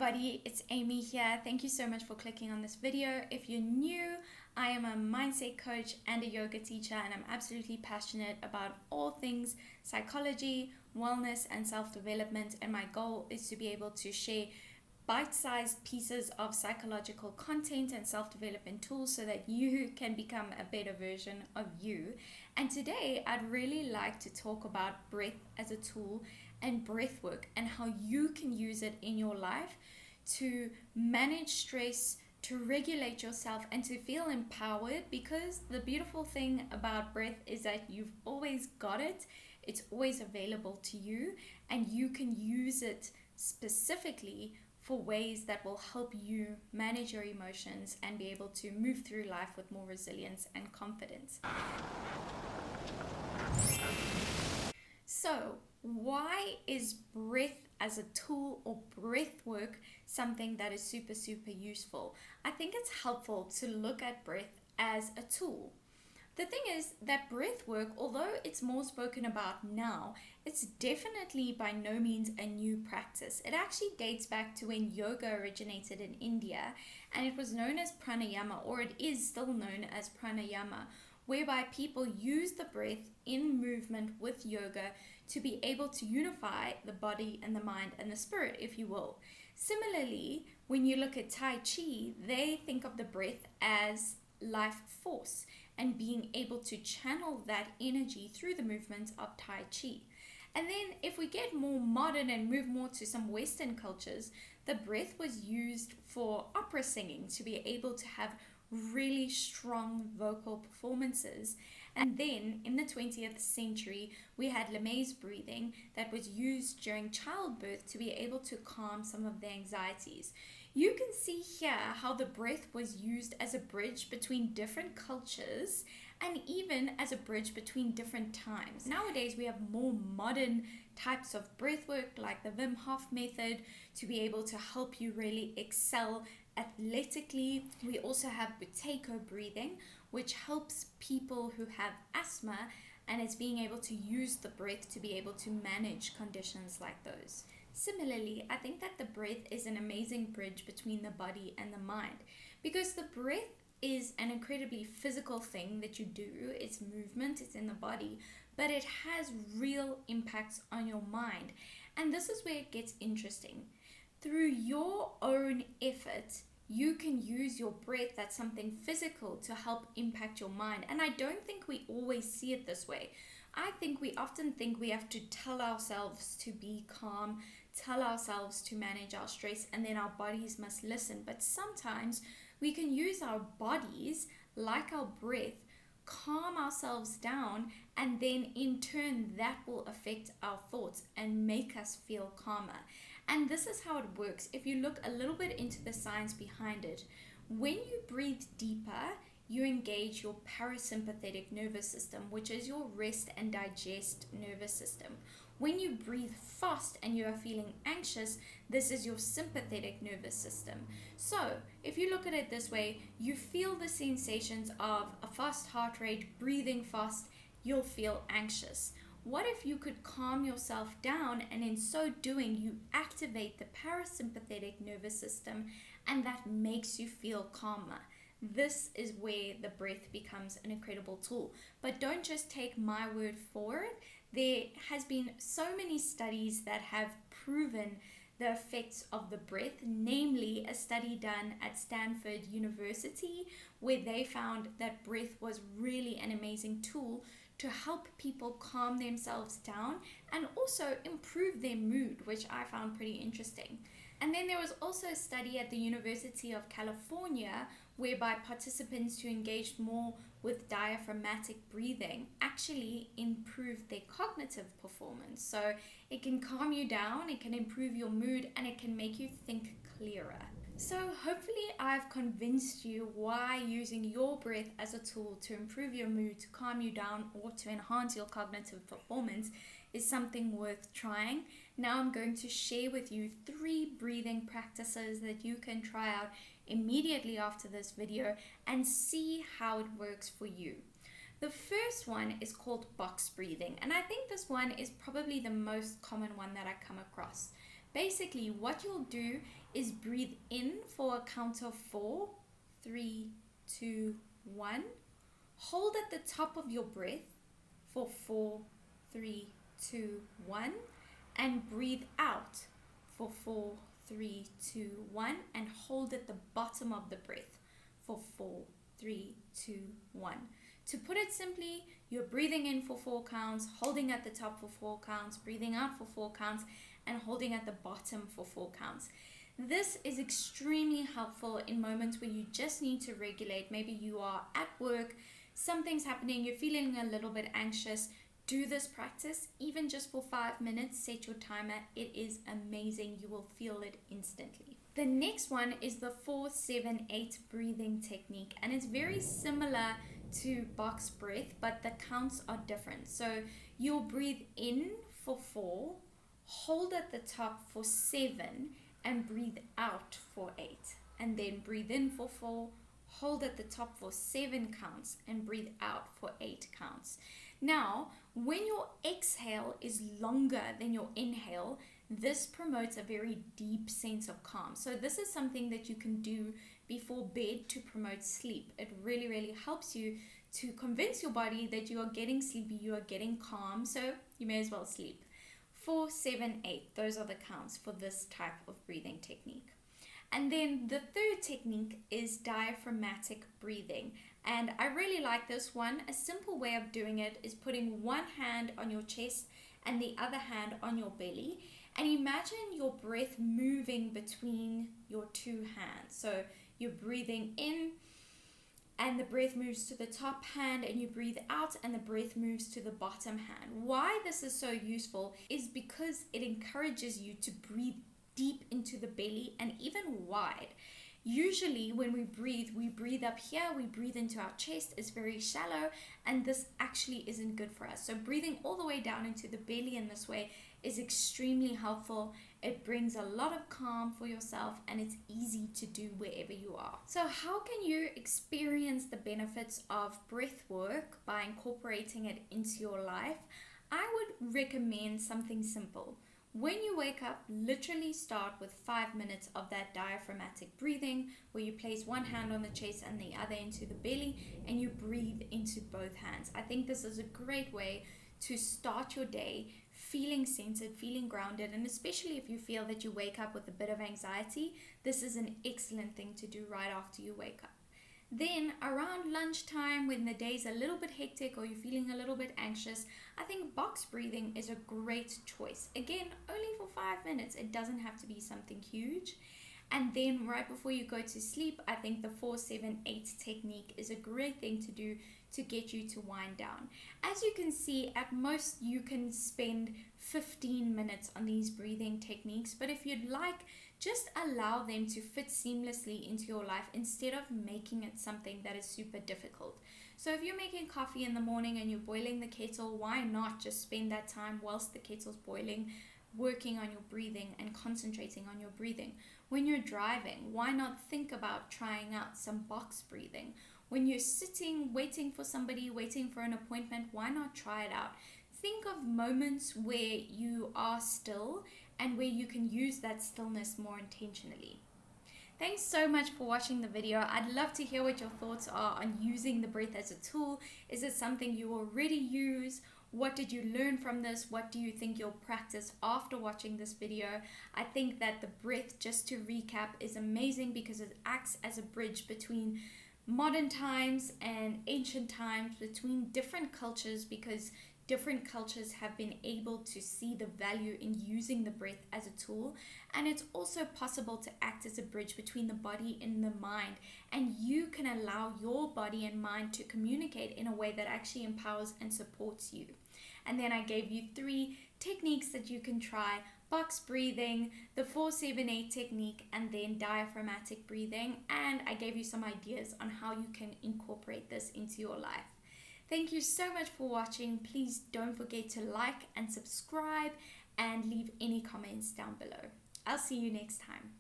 everybody, it's Amy here. Thank you so much for clicking on this video. If you're new, I am a mindset coach and a yoga teacher, and I'm absolutely passionate about all things psychology, wellness, and self-development. And my goal is to be able to share bite-sized pieces of psychological content and self-development tools so that you can become a better version of you. And today I'd really like to talk about breath as a tool and breath work and how you can use it in your life to manage stress, to regulate yourself, and to feel empowered, because the beautiful thing about breath is that you've always got it. It's always available to you, and you can use it specifically for ways that will help you manage your emotions and be able to move through life with more resilience and confidence. So, why is breath as a tool or breath work something that is super useful? I think it's helpful to look at breath as a tool. The thing is that breath work, although it's more spoken about now, it's definitely by no means a new practice. It actually dates back to when yoga originated in India, and it was known as pranayama, or it is still known as pranayama, whereby people use the breath in movement with yoga to be able to unify the body and the mind and the spirit, if you will. Similarly, when you look at Tai Chi, they think of the breath as life force and being able to channel that energy through the movements of Tai Chi. And then if we get more modern and move more to some Western cultures, the breath was used for opera singing to be able to have really strong vocal performances. And then in the 20th century, we had Lemay's breathing that was used during childbirth to be able to calm some of the anxieties. You can see here how the breath was used as a bridge between different cultures and even as a bridge between different times. Nowadays, we have more modern types of breath work like the Wim Hof method to be able to help you really excel athletically. We also have Buteyko breathing, which helps people who have asthma, and it's being able to use the breath to be able to manage conditions like those. Similarly, I think that the breath is an amazing bridge between the body and the mind, because the breath is an incredibly physical thing that you do. It's movement, it's in the body, but it has real impacts on your mind. And this is where it gets interesting. Through your own effort, you can use your breath, that's something physical, to help impact your mind. And I don't think we always see it this way. I think we often think we have to tell ourselves to be calm, tell ourselves to manage our stress, and then our bodies must listen. But sometimes we can use our bodies, like our breath, calm ourselves down, and then in turn that will affect our thoughts and make us feel calmer. And this is how it works. If you look a little bit into the science behind it, when you breathe deeper, you engage your parasympathetic nervous system, which is your rest and digest nervous system. When you breathe fast and you are feeling anxious, this is your sympathetic nervous system. So if you look at it this way, you feel the sensations of a fast heart rate, breathing fast, you'll feel anxious. What if you could calm yourself down, and in so doing you activate the parasympathetic nervous system, and that makes you feel calmer? This is where the breath becomes an incredible tool. But don't just take my word for it. There has been so many studies that have proven the effects of the breath, namely a study done at Stanford University, where they found that breath was really an amazing tool to help people calm themselves down and also improve their mood, which I found pretty interesting. And then there was also a study at the University of California whereby participants who engaged more with diaphragmatic breathing actually improved their cognitive performance. So it can calm you down, it can improve your mood, and it can make you think clearer. So hopefully I've convinced you why using your breath as a tool to improve your mood, to calm you down, or to enhance your cognitive performance is something worth trying. Now I'm going to share with you 3 breathing practices that you can try out immediately after this video and see how it works for you. The first one is called box breathing, and I think this one is probably the most common one that I come across. Basically, what you'll do is breathe in for a count of 4, 3, 2, 1. Hold at the top of your breath for 4, 3, 2, 1. And breathe out for 4, 3, 2, 1. And hold at the bottom of the breath for 4, 3, 2, 1. To put it simply, you're breathing in for 4 counts, holding at the top for 4 counts, breathing out for 4 counts, and holding at the bottom for 4 counts. This is extremely helpful in moments where you just need to regulate. Maybe you are at work, something's happening, you're feeling a little bit anxious. Do this practice, even just for 5 minutes. Set your timer. It is amazing. You will feel it instantly. The next one is the 4-7-8 breathing technique, and it's very similar to box breath, but the counts are different. So you'll breathe in for 4, hold at the top for 7, and breathe out for 8. And then breathe in for 4, hold at the top for 7 counts, and breathe out for 8 counts. Now, when your exhale is longer than your inhale, this promotes a very deep sense of calm. So this is something that you can do before bed to promote sleep. It really, really helps you to convince your body that you are getting sleepy, you are getting calm, so you may as well sleep. 4, 7, 8, those are the counts for this type of breathing technique. And then the third technique is diaphragmatic breathing. And I really like this one. A simple way of doing it is putting one hand on your chest and the other hand on your belly. And imagine your breath moving between your two hands. So you're breathing in and the breath moves to the top hand, and you breathe out and the breath moves to the bottom hand. Why this is so useful is because it encourages you to breathe deep into the belly and even wide. Usually when we breathe up here, we breathe into our chest, it's very shallow, and this actually isn't good for us. So breathing all the way down into the belly in this way is extremely helpful. It brings a lot of calm for yourself, and it's easy to do wherever you are. So how can you experience the benefits of breath work by incorporating it into your life? I would recommend something simple. When you wake up, literally start with 5 minutes of that diaphragmatic breathing, where you place one hand on the chest and the other into the belly, and you breathe into both hands. I think this is a great way to start your day feeling centered, feeling grounded, and especially if you feel that you wake up with a bit of anxiety, this is an excellent thing to do right after you wake up. Then around lunchtime, when the day's a little bit hectic or you're feeling a little bit anxious, I think box breathing is a great choice. Again, only for 5 minutes. It doesn't have to be something huge. And then right before you go to sleep, I think the 4-7-8 technique is a great thing to do to get you to wind down. As you can see, at most you can spend 15 minutes on these breathing techniques, but if you'd like, just allow them to fit seamlessly into your life instead of making it something that is super difficult. So if you're making coffee in the morning and you're boiling the kettle, why not just spend that time whilst the kettle's boiling, working on your breathing and concentrating on your breathing? When you're driving, why not think about trying out some box breathing? When you're sitting, waiting for somebody, waiting for an appointment, why not try it out? Think of moments where you are still and where you can use that stillness more intentionally. Thanks so much for watching the video. I'd love to hear what your thoughts are on using the breath as a tool. Is it something you already use? What did you learn from this? What do you think you'll practice after watching this video? I think that the breath, just to recap, is amazing because it acts as a bridge between modern times and ancient times, between different cultures, because different cultures have been able to see the value in using the breath as a tool. And it's also possible to act as a bridge between the body and the mind, and you can allow your body and mind to communicate in a way that actually empowers and supports you. And then I gave you 3 techniques that you can try: box breathing, the 4-7-8 technique, and then diaphragmatic breathing. And I gave you some ideas on how you can incorporate this into your life. Thank you so much for watching. Please don't forget to like and subscribe and leave any comments down below. I'll see you next time.